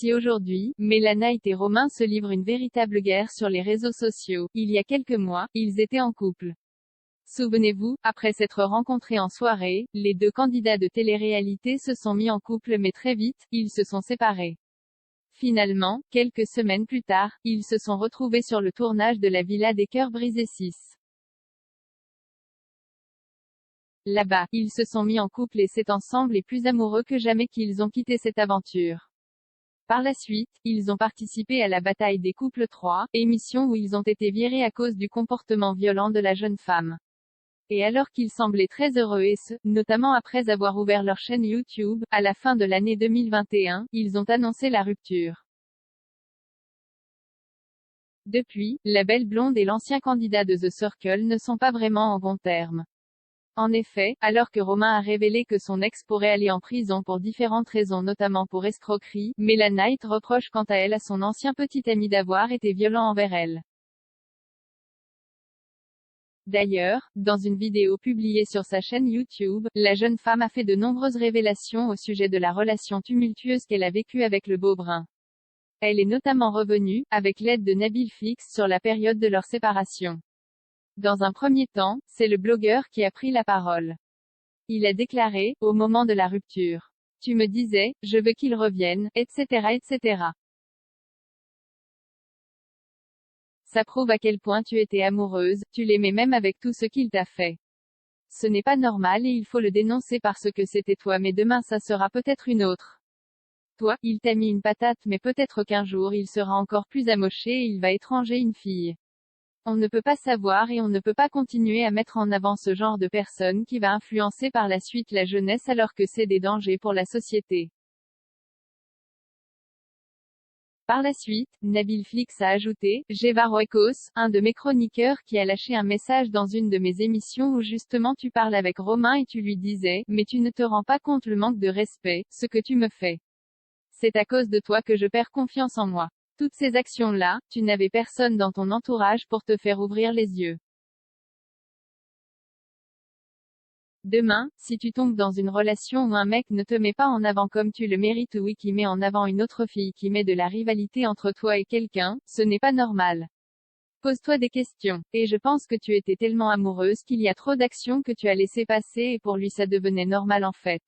Si aujourd'hui, Mélanite et Romain se livrent une véritable guerre sur les réseaux sociaux, il y a quelques mois, ils étaient en couple. Souvenez-vous, après s'être rencontrés en soirée, les deux candidats de télé-réalité se sont mis en couple mais très vite, ils se sont séparés. Finalement, quelques semaines plus tard, ils se sont retrouvés sur le tournage de la Villa des Cœurs Brisés 6. Là-bas, ils se sont mis en couple et c'est ensemble et plus amoureux que jamais qu'ils ont quitté cette aventure. Par la suite, ils ont participé à la bataille des couples 3, émission où ils ont été virés à cause du comportement violent de la jeune femme. Et alors qu'ils semblaient très heureux et notamment après avoir ouvert leur chaîne YouTube, à la fin de l'année 2021, ils ont annoncé la rupture. Depuis, la belle blonde et l'ancien candidat de The Circle ne sont pas vraiment en bons termes. En effet, alors que Romain a révélé que son ex pourrait aller en prison pour différentes raisons notamment pour escroquerie, Mélanite reproche quant à elle à son ancien petit ami d'avoir été violent envers elle. D'ailleurs, dans une vidéo publiée sur sa chaîne YouTube, la jeune femme a fait de nombreuses révélations au sujet de la relation tumultueuse qu'elle a vécue avec le beau brun. Elle est notamment revenue, avec l'aide de Nabil Fix, sur la période de leur séparation. Dans un premier temps, c'est le blogueur qui a pris la parole. Il a déclaré, au moment de la rupture. Tu me disais, je veux qu'il revienne, etc., etc. Ça prouve à quel point tu étais amoureuse, tu l'aimais même avec tout ce qu'il t'a fait. Ce n'est pas normal et il faut le dénoncer parce que c'était toi mais demain ça sera peut-être une autre. Toi, il t'a mis une patate mais peut-être qu'un jour il sera encore plus amoché et il va étranger une fille. On ne peut pas savoir et on ne peut pas continuer à mettre en avant ce genre de personne qui va influencer par la suite la jeunesse alors que c'est des dangers pour la société. Par la suite, Nabil Fix a ajouté, Gévar Oikos, un de mes chroniqueurs qui a lâché un message dans une de mes émissions où justement tu parles avec Romain et tu lui disais, mais tu ne te rends pas compte le manque de respect, ce que tu me fais. C'est à cause de toi que je perds confiance en moi. Toutes ces actions-là, tu n'avais personne dans ton entourage pour te faire ouvrir les yeux. Demain, si tu tombes dans une relation où un mec ne te met pas en avant comme tu le mérites ou qui met en avant une autre fille qui met de la rivalité entre toi et quelqu'un, ce n'est pas normal. Pose-toi des questions. Et je pense que tu étais tellement amoureuse qu'il y a trop d'actions que tu as laissé passer et pour lui ça devenait normal en fait.